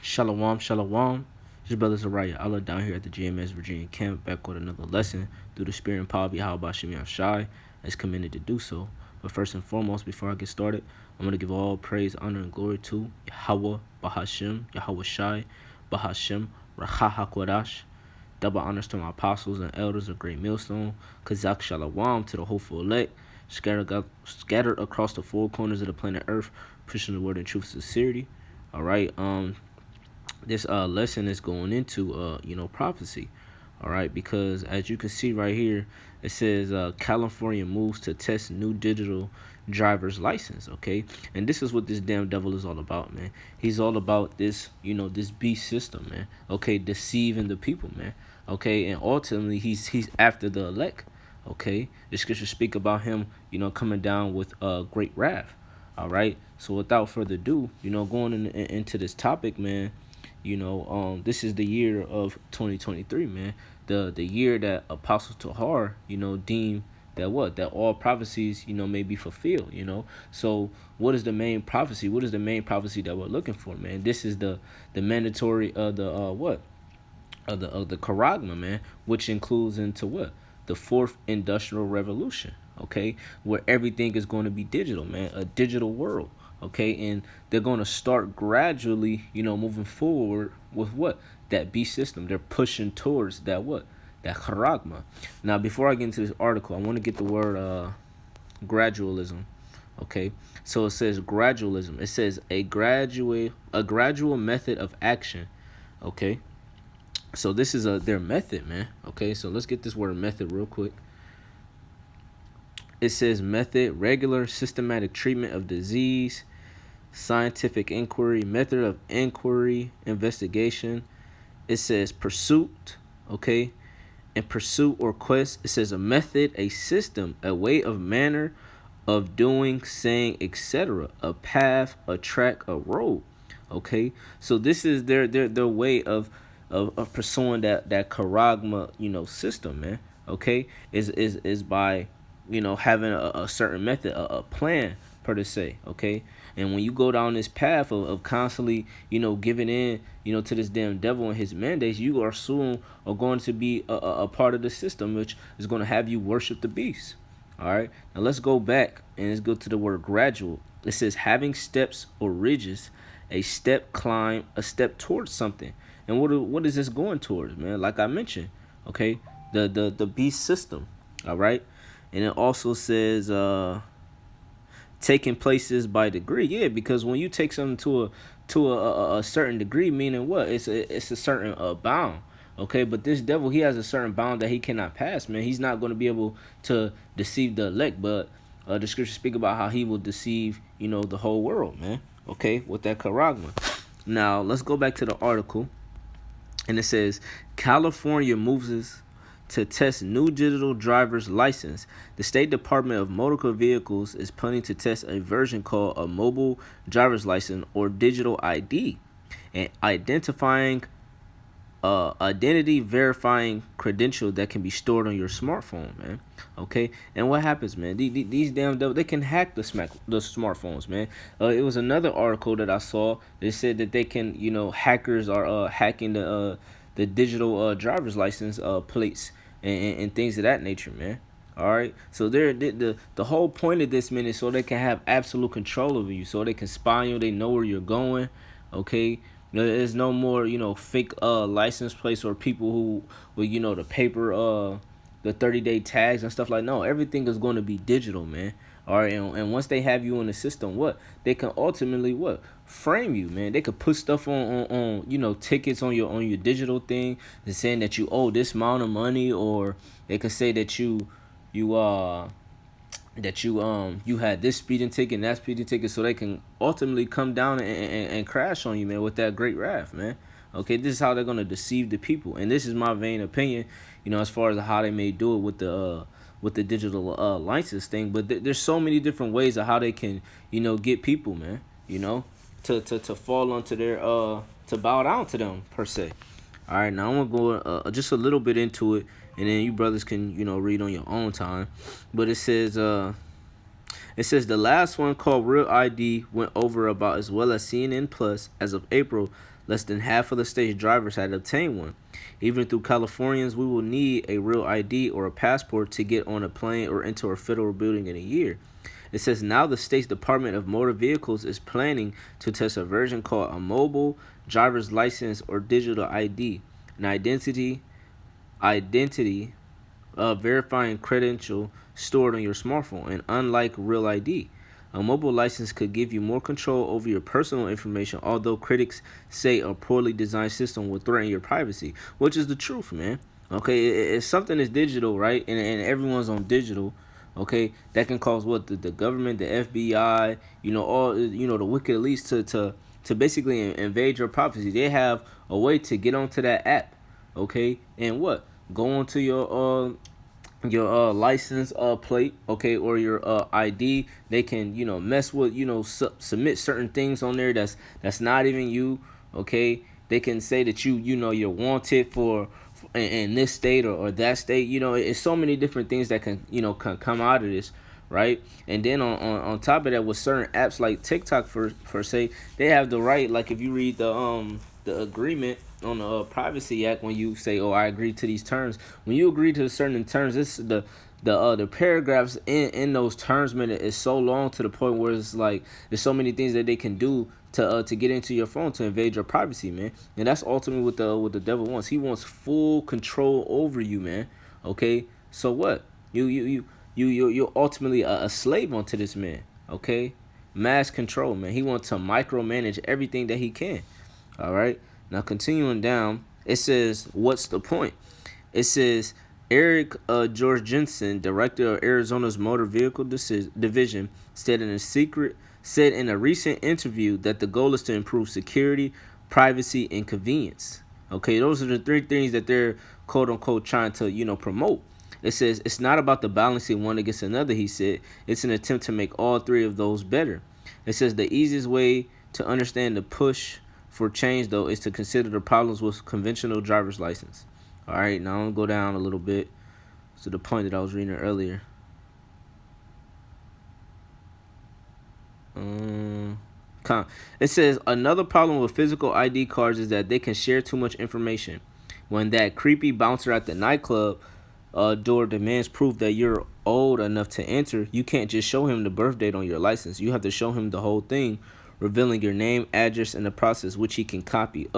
Shalom, shalom. It's your brother Zariah Allah down here at the GMS Virginia camp, back with another lesson through the spirit and power of Yahweh Shemi Shai, as commanded to do so. But first and foremost, before I get started, I'm going to give all praise, honor, and glory to Yahweh Bahashem, Yahweh Shai, Bahashem, Racha HaKodash. Double honors to my apostles and elders of Great Millstone, Kazak Shalom to the hopeful elect, scattered across the four corners of the planet Earth, preaching the word in truth and sincerity. All right, this lesson is going into prophecy. All right, because as you can see right here, it says California moves to test new digital driver's license. Okay, and this is what this damn devil is all about, man. He's all about this, this beast system, man. Okay, deceiving the people, man. Okay, and ultimately he's after the elect. Okay, the scriptures speak about him, coming down with great wrath. All right, so without further ado, going into this topic, man. This is the year of 2023, man. The year that Apostle Tahar, deemed that all prophecies, may be fulfilled, So what is the main prophecy? What is the main prophecy that we're looking for, man? This is the mandatory of the the charagma, man, which includes into what? The fourth industrial revolution, okay? Where everything is going to be digital, man, a digital world. Okay, and they're going to start gradually, moving forward with what? That beast system. They're pushing towards that what? That charagma. Now, before I get into this article, I want to get the word gradualism. Okay, so it says gradualism. It says a gradual method of action. Okay, so this is their method, man. Okay, so let's get this word method real quick. It says method, regular, systematic treatment of disease, scientific inquiry, method of inquiry, investigation. It says pursuit, okay? And pursuit or quest, it says a method, a system, a way of manner of doing, saying, etc. A path, a track, a road, okay? So this is their way of pursuing that charagma, system, man, okay? Is by having a certain method, a plan per se, okay? And when you go down this path of constantly, giving in, to this damn devil and his mandates, you are soon are going to be a part of the system, which is going to have you worship the beast. All right. Now let's go back and let's go to the word gradual. It says having steps or ridges, a step climb, a step towards something. And what is this going towards, man? Like I mentioned, okay, the beast system. All right. And it also says taking places by degree. Yeah, because when you take something to a certain degree, meaning what? It's a certain bound. Okay, but this devil, he has a certain bound that he cannot pass, man. He's not going to be able to deceive the elect, but the scriptures speak about how he will deceive, the whole world, man. Okay, with that charagma. Now, let's go back to the article. And it says, California moves to test new digital driver's license. The State Department of Motor Vehicles is planning to test a version called a mobile driver's license or digital ID, and identity verifying credential that can be stored on your smartphone, man. Okay, and what happens, man? These damn devils, they can hack the smartphones, man. It was another article that I saw. They said that they can, hackers are hacking the digital driver's license plates and things of that nature, man. All right, so the whole point of this, man, is so they can have absolute control over you, so they can spy on you. They know where you're going. Okay, there's no more, fake license plates or people who with the paper the 30-day tags and stuff like. No, everything is going to be digital, man. All right, and once they have you in the system, what they can ultimately frame you, man. They could put stuff on tickets on your digital thing, and saying that you owe this amount of money, or they could say that you had this speeding ticket and that speeding ticket, so they can ultimately come down and crash on you, man, with that great wrath, man. Okay, this is how they're gonna deceive the people, and this is my vain opinion, as far as how they may do it with the digital license thing. But there's so many different ways of how they can, get people, man, to fall onto their to bow down to them per se. All right, now I'm gonna go just a little bit into it, and then you brothers can read on your own time. But it says the last one called Real ID went over about as well as CNN Plus as of April Less than half of the state's drivers had obtained one. Even through Californians, we will need a real ID or a passport to get on a plane or enter a federal building in a year. It says now the state's Department of Motor Vehicles is planning to test a version called a mobile driver's license or digital ID, an identity verifying credential stored on your smartphone. And unlike real ID, a mobile license could give you more control over your personal information, although critics say a poorly designed system will threaten your privacy, which is the truth, man. Okay, it's something that's digital, right? And everyone's on digital. Okay, that can cause what the government, the FBI, all the wicked elites to basically invade your privacy. They have a way to get onto that app, okay, and what go onto your license plate, okay, or your ID. They can mess with submit certain things on there that's not even you, okay. They can say that you're wanted for in this state or that state. It's so many different things that can come out of this, right? And then on top of that, with certain apps like TikTok for say, they have the right, like if you read the agreement on the Privacy Act, when you say, "Oh, I agree to these terms," when you agree to certain terms, this the paragraphs in those terms, man, is so long to the point where it's like there's so many things that they can do to get into your phone to invade your privacy, man. And that's ultimately what the devil wants. He wants full control over you, man. Okay, so what? You're ultimately a slave onto this man. Okay, mass control, man. He wants to micromanage everything that he can. All right. Now continuing down, it says, "What's the point?" It says Eric Jorgensen, director of Arizona's Motor Vehicle Division, said in a recent interview that the goal is to improve security, privacy, and convenience. Okay, those are the three things that they're quote unquote trying to promote. It says it's not about the balancing one against another. He said it's an attempt to make all three of those better. It says the easiest way to understand the push for change, though, is to consider the problems with conventional driver's license. All right, now I'm going to go down a little bit to the point that I was reading earlier. It says another problem with physical ID cards is that they can share too much information. When that creepy bouncer at the nightclub door demands proof that you're old enough to enter, you can't just show him the birth date on your license. You have to show him the whole thing, revealing your name, address, and the process, which he can copy.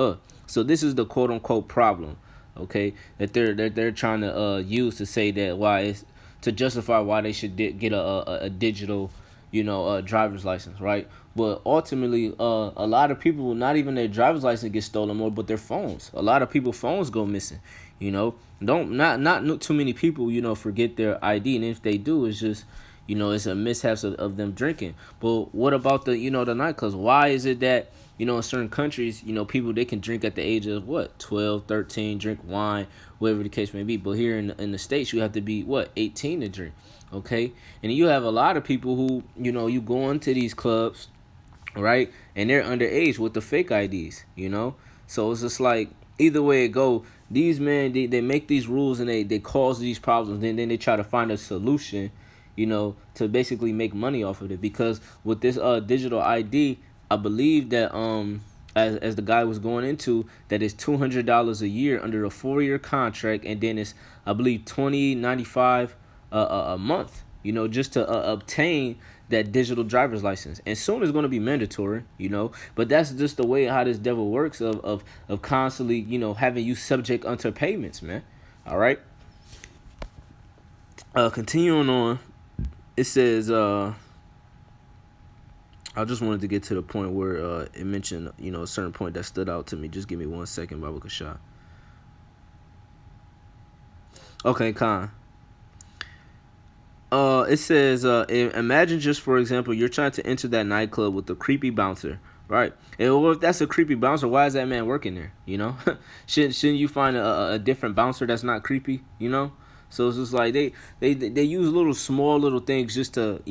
So this is the quote unquote problem, okay, that they're trying to use to say that why it's to justify why they should get a digital, driver's license, right? But ultimately, a lot of people, not even their driver's license gets stolen more, but their phones. A lot of people's phones go missing. Not too many people, forget their ID, and if they do, it's just it's a mishaps of them drinking. But what about the nightclubs? Why is it that in certain countries, people, they can drink at the age of 12, 13, drink wine, whatever the case may be. But here in the States, you have to be 18 to drink, okay? And you have a lot of people who you go into these clubs, right? And they're underage with the fake IDs, So it's just like either way it go, these men they make these rules and they cause these problems, and then they try to find a solution, to basically make money off of it. Because with this digital ID, I believe that as the guy was going into, that it's $200 a year under a 4-year contract, and then it's, I believe, $20.95 a month, just to obtain that digital driver's license. And soon it's going to be mandatory, but that's just the way how this devil works of constantly, having you subject unto payments, man. All right. Continuing on, it says, I just wanted to get to the point where it mentioned, a certain point that stood out to me. Just give me 1 second, Baba Kasha. Okay, Khan. It says, imagine just, for example, you're trying to enter that nightclub with a creepy bouncer, right? And well, if that's a creepy bouncer, why is that man working there, shouldn't you find a different bouncer that's not creepy, So it's just like they use small little things just to,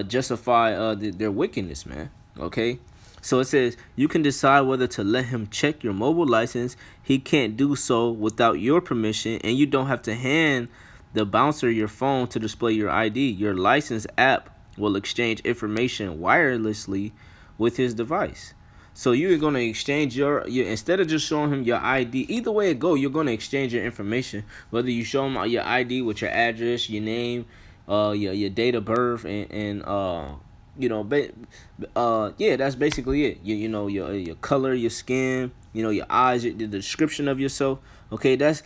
justify their wickedness, man, okay? So it says, you can decide whether to let him check your mobile license. He can't do so without your permission, and you don't have to hand the bouncer your phone to display your ID. Your license app will exchange information wirelessly with his device. So you're gonna exchange your instead of just showing him your ID. Either way it go, you're gonna exchange your information. Whether you show him your ID with your address, your name, your date of birth, and you know, yeah, that's basically it. You know your color, your skin, you know your eyes, the description of yourself. Okay, that's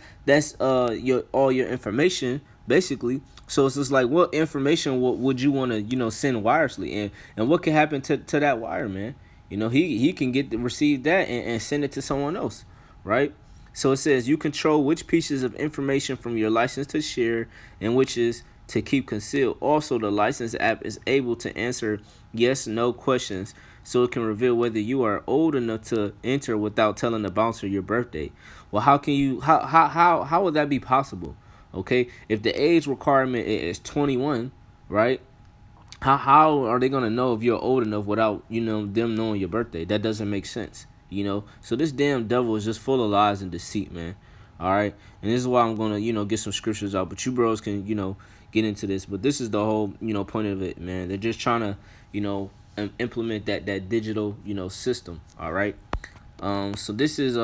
your all your information basically. So it's just like, what information would you want to send wirelessly, and what can happen to that wire, man? He can receive that and send it to someone else, right? So it says you control which pieces of information from your license to share and which is to keep concealed. Also, the license app is able to answer yes, no questions, so it can reveal whether you are old enough to enter without telling the bouncer your birthday. Well, how can you how would that be possible? Okay, if the age requirement is 21, right? How are they gonna know if you're old enough without them knowing your birthday? That doesn't make sense. So this damn devil is just full of lies and deceit, man. All right, and this is why I'm gonna get some scriptures out, but you bros can get into this. But this is the whole point of it, man. They're just trying to implement that digital system. All right. So this is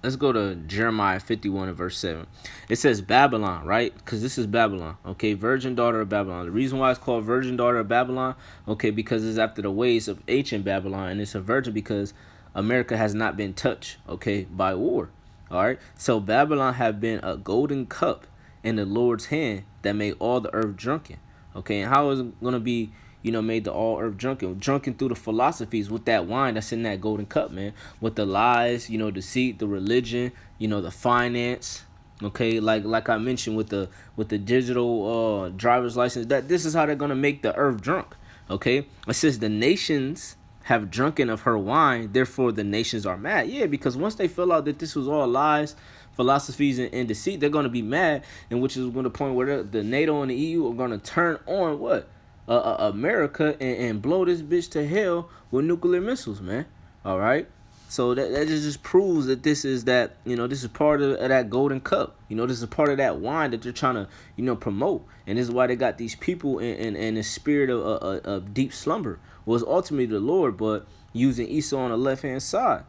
let's go to Jeremiah 51 and verse 7. It says Babylon, right? Because this is Babylon, okay? Virgin daughter of Babylon. The reason why it's called virgin daughter of Babylon, okay, because it's after the ways of ancient Babylon. And it's a virgin because America has not been touched, okay, by war. All right? So Babylon have been a golden cup in the Lord's hand that made all the earth drunken. Okay, and how is it going to be made the all earth drunken through the philosophies with that wine that's in that golden cup, man, with the lies, deceit, the religion, the finance, okay, like I mentioned with the digital driver's license, that this is how they're gonna make the earth drunk, okay. It says the nations have drunken of her wine, therefore the nations are mad. Yeah, because once they feel out that this was all lies, philosophies, and deceit, they're gonna be mad, and which is going to point where the NATO and the EU are gonna turn on what America and blow this bitch to hell with nuclear missiles, man. All right. So that just proves that this is this is part of that golden cup. This is part of that wine that they're trying to promote, and this is why they got these people in a spirit of deep slumber. Was ultimately the Lord, but using Esau on the left hand side.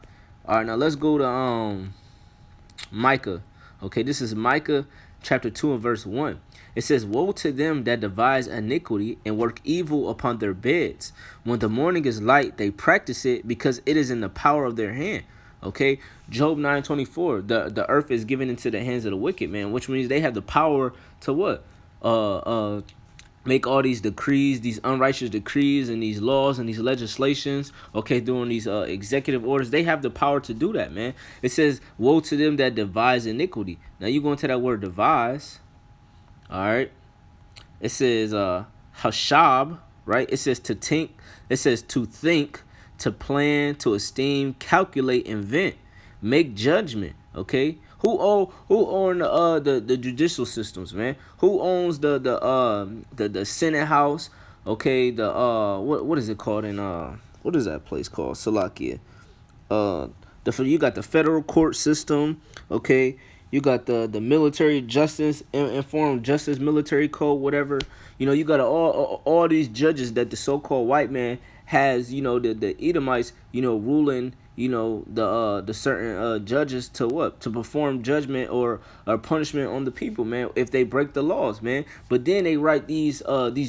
All right, now let's go to Micah. Okay, this is Micah chapter 2 and verse 1. It says, woe to them that devise iniquity and work evil upon their beds. When the morning is light, they practice it because it is in the power of their hand. Okay, Job 9:24. The earth is given into the hands of the wicked, man, which means they have the power to what? Make all these decrees, these unrighteous decrees and these laws and these legislations, okay, doing these executive orders. They have the power to do that, man. It says, woe to them that devise iniquity. Now you go into that word devise. All right. It says hashab, right? It says to think. It says to think, to plan, to esteem, calculate, invent, make judgment. Okay. Who own the judicial systems, man? Who owns the Senate House? Okay. The what is it called in what is that place called? Salakia. You got the federal court system. Okay. You got the military justice, informed justice, military code, whatever. You got all these judges that the so-called white man has. The Edomites, ruling. The certain judges to what? To perform judgment or punishment on the people, man, if they break the laws, man. But then they write these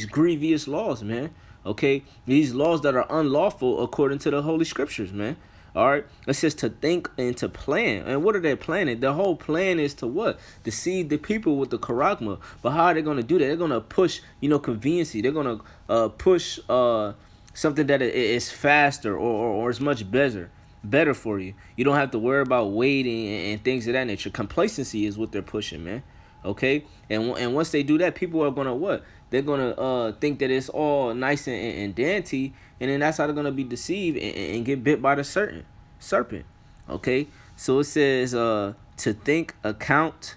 grievous laws, man. Okay, these laws that are unlawful according to the Holy Scriptures, man. All right, it says to think and to plan. And what are they planning? The whole plan is to what? Deceive the people with the charagma. But how are they going to do that? They're going to push, conveniency. They're going to push something that is faster or is much better for you. You don't have to worry about waiting and things of that nature. Complacency is what they're pushing, man. Okay, and once they do that, people are gonna what? They're gonna think that it's all nice and dainty, and then that's how they're gonna be deceived and get bit by the serpent. Okay, so it says to think, account.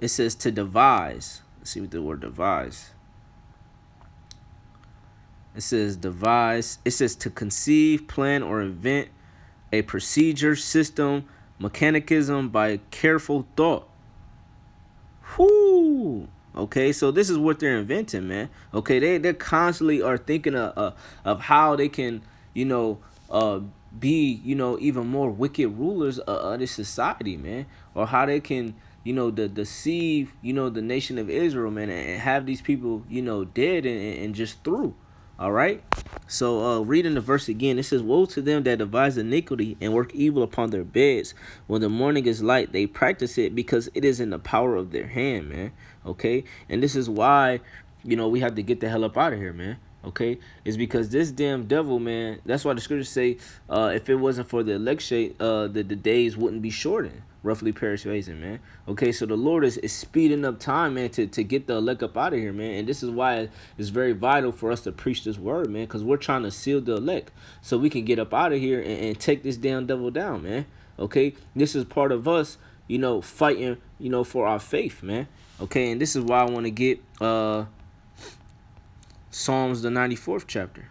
It says to devise. Let's see what the word devise. It says devise. It says to conceive, plan, or invent a procedure, system, mechanism by careful thought. Whoo. Okay, so this is what they're inventing, man. Okay, they constantly are thinking of how they can, you know, be, even more wicked rulers of this society, man, or how they can, deceive, the nation of Israel, man, and have these people, dead and just through. All right. So reading the verse again, it says, "Woe to them that devise iniquity and work evil upon their beds. When the morning is light, they practice it because it is in the power of their hand," man. Okay, and this is why, we have to get the hell up out of here, man. Okay, it's because this damn devil, man. That's why the scriptures say, if it wasn't for the election, the days wouldn't be shortened. Roughly paraphrasing, man. Okay, so the Lord is speeding up time, man, to get the elect up out of here, man. And this is why it's very vital for us to preach this word, man, because we're trying to seal the elect so we can get up out of here and take this damn devil down, man. Okay, this is part of us, fighting, for our faith, man. Okay, and this is why I want to get Psalms the 94th chapter.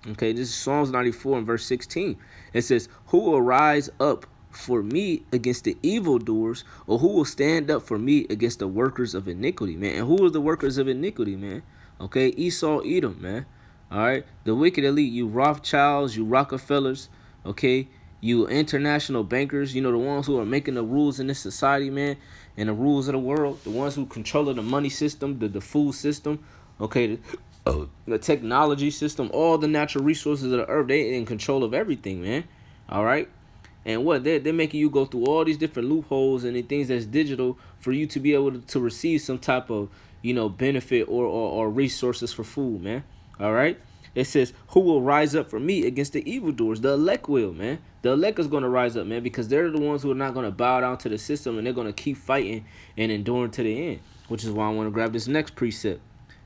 Okay, this is Psalms 94 and verse 16. It says, "Who will rise up for me against the evildoers, or who will stand up for me against the workers of iniquity," man? And who are the workers of iniquity, man? Okay, Esau, Edom, man. All right, the wicked elite, you Rothschilds, you Rockefellers, okay, you international bankers, the ones who are making the rules in this society, man, and the rules of the world, the ones who control the money system, the food system, okay, the technology system, all the natural resources of the earth. They in control of everything, man. All right. And what they're making you go through all these different loopholes and the things that's digital for you to be able to receive some type of, benefit or resources for food, man. All right. It says, "Who will rise up for me against the evildoers?" The elect will, man. The elect is going to rise up, man, because they're the ones who are not going to bow down to the system, and they're going to keep fighting and enduring to the end, which is why I want to grab this next precept,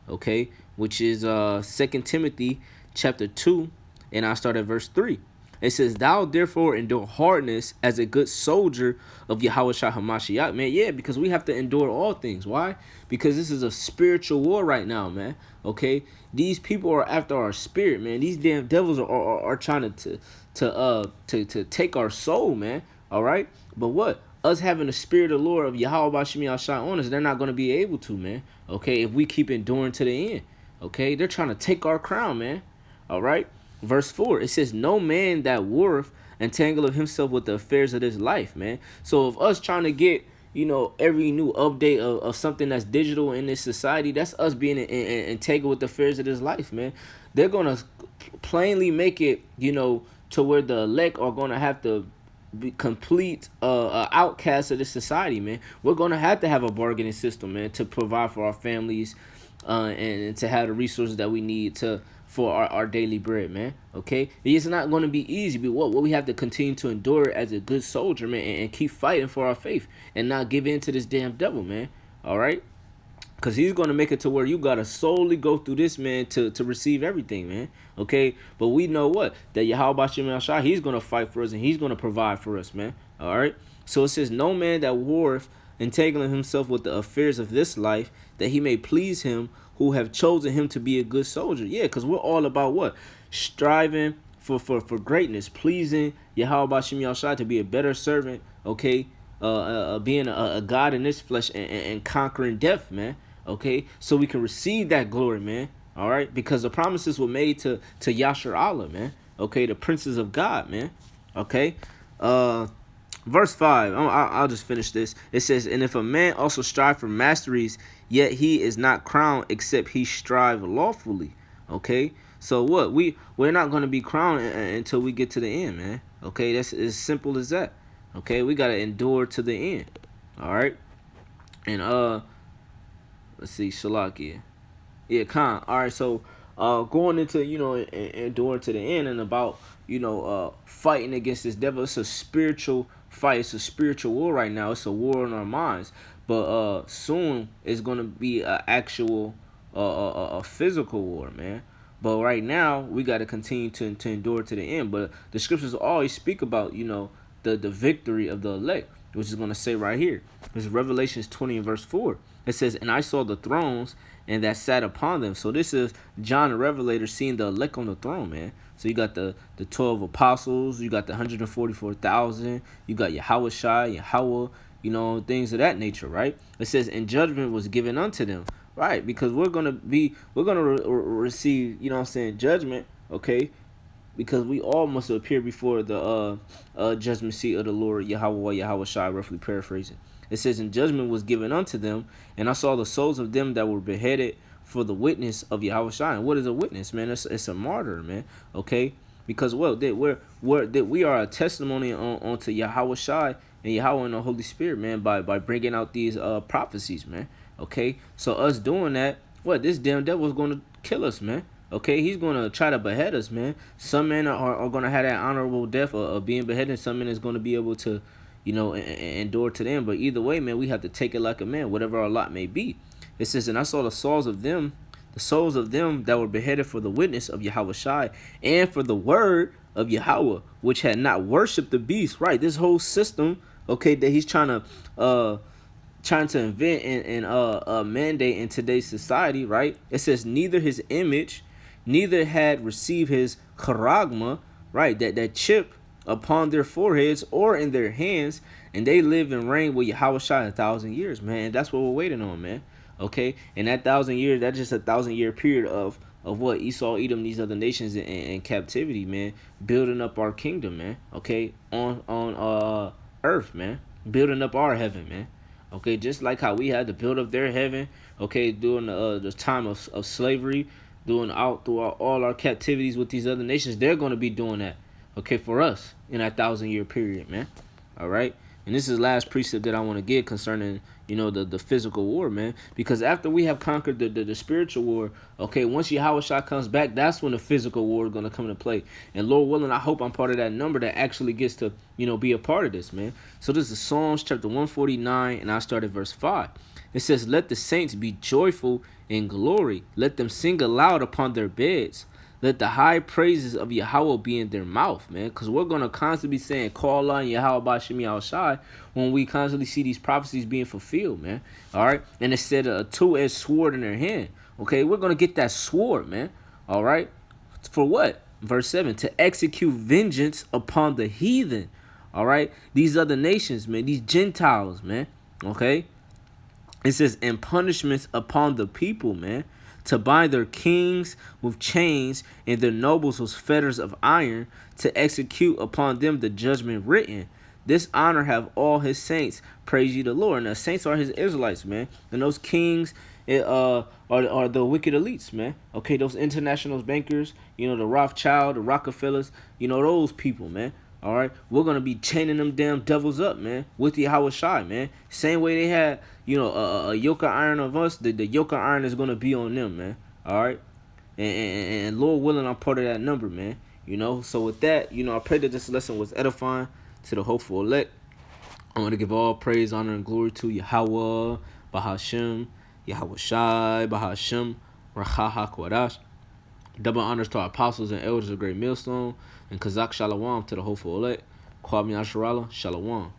okay, which is 2 Timothy chapter 2, and I start at verse 3. It says, "Thou therefore endure hardness as a good soldier of Yahushua HaMashiach." Man, yeah, because we have to endure all things. Why? Because this is a spiritual war right now, man. Okay? These people are after our spirit, man. These damn devils are trying to take our soul, man. All right? But what? Us having the spirit of the Lord of Yahweh Shemi Al on us, they're not going to be able to, man. Okay? If we keep enduring to the end. Okay? They're trying to take our crown, man. All right? Verse 4, it says, "No man that warreth entangleth himself with the affairs of this life," man. So if us trying to get, every new update of something that's digital in this society, that's us being entangled with the affairs of this life, man. They're going to plainly make it, to where the elect are going to have to be complete outcasts of this society, man. We're going to have a bargaining system, man, to provide for our families and to have the resources that we need for our daily bread, man. Okay, it's not going to be easy, but what we have to continue to endure as a good soldier, man, and keep fighting for our faith and not give in to this damn devil, man. All right, because he's going to make it to where you got to solely go through this, man, to receive everything, man. Okay, but we know what, that Yahweh Shem Shai, he's going to fight for us and he's going to provide for us, man. All right, so it says, "No man that warreth entangling himself with the affairs of this life, that he may please him who have chosen him to be a good soldier." Yeah, because we're all about what? Striving for greatness, pleasing Yahweh Shem Yahshai, to be a better servant, okay? Being a God in this flesh and conquering death, man. Okay, so we can receive that glory, man. All right, because the promises were made to Yashar Allah, man. Okay, the princes of God, man. Okay, verse 5, I'll just finish this. It says, "And if a man also strive for masteries, yet he is not crowned except he strive lawfully." Okay, so what? We're not going to be crowned until we get to the end, man. Okay, that's as simple as that. Okay, we got to endure to the end. All right, and let's see, Shalakia. Yeah, Khan. All right, so going into, enduring to the end and about, fighting against this devil. It's a spiritual fight. It's a spiritual war right now. It's a war in our minds. But soon it's gonna be an actual a physical war, man. But right now we got to continue to endure to the end. But the scriptures always speak about, the victory of the elect, which is gonna say right here. This is Revelations 20 and verse 4. It says, "And I saw the thrones and that sat upon them." So this is John the Revelator seeing the elect on the throne, man. So you got the 12 apostles, you got the 144,000, you got Yahweh Shai, Yahweh, things of that nature, right? It says, "And judgment was given unto them," right? Because we're gonna receive, judgment, okay? because we all must appear before the judgment seat of the Lord Yahweh Yahweh Shai, roughly paraphrasing. It says, "And judgment was given unto them, and I saw the souls of them that were beheaded for the witness of Yahweh Shai." And what is a witness, man? It's a martyr, man. Okay, because well, that we are a testimony on to Yahweh Shai and Yahweh and the Holy Spirit, man, by bringing out these prophecies, man. Okay, so us doing that, what this damn devil's going to kill us, man. Okay, he's gonna try to behead us, man. Some men are gonna have that honorable death of being beheaded. Some men is gonna be able to, endure to them. But either way, man, we have to take it like a man, whatever our lot may be. It says, "And I saw the souls of them that were beheaded for the witness of Yahweh Shai, and for the word of Yahweh, which had not worshipped the beast." Right, this whole system, okay, that he's trying to invent and mandate in today's society, right? It says, "Neither his image, neither had received his charagma," right? That chip upon their foreheads or in their hands, and they live and reign with Yahweh Shai 1,000 years, man. And that's what we're waiting on, man. Okay, and that 1,000 years, that's just a 1,000 year period of what Esau, Edom, these other nations in captivity, man, building up our kingdom, man. Okay, on earth, man, building up our heaven, man. Okay, just like how we had to build up their heaven, okay, during the time of slavery, throughout all our captivities with these other nations, they're going to be doing that, okay, for us in that 1,000 year period, man. All right, and this is the last precept that I want to give concerning, the physical war, man, because after we have conquered the spiritual war, okay, once Yahweh Shah comes back, that's when the physical war is going to come into play. And Lord willing, I hope I'm part of that number that actually gets to, be a part of this, man. So this is Psalms chapter 149, and I start at verse 5. It says, "Let the saints be joyful in glory. Let them sing aloud upon their beds. Let the high praises of Yahweh be in their mouth," man. Because we're going to constantly be saying, "Call on Yahweh Bashim Yahushai," when we constantly see these prophecies being fulfilled, man. All right. And it said a two-edged sword in their hand. Okay. We're going to get that sword, man. All right. For what? Verse 7, "To execute vengeance upon the heathen." All right. These other nations, man. These Gentiles, man. Okay. It says, "And punishments upon the people," man. "To bind their kings with chains and their nobles with fetters of iron, to execute upon them the judgment written. This honor have all his saints. Praise ye the Lord." And the saints are his Israelites, man. And those kings are the wicked elites, man. Okay, those international bankers, the Rothschild, the Rockefellers, those people, man. All right, we're gonna be chaining them damn devils up, man, with the Yahweh Shai, man. Same way they had, a yoke of iron of us, the yoke of iron is gonna be on them, man. All right, and Lord willing, I'm part of that number, man. So with that, I pray that this lesson was edifying to the hopeful elect. I want to give all praise, honor, and glory to Yahweh, Bahashem, Yahweh Shai, Bahashem, Rachaha Kwadash. Double honors to our apostles and elders of Great Millstone, and Kazak Shalom to the hopeful elect. Kwame Asherallah, Shalom.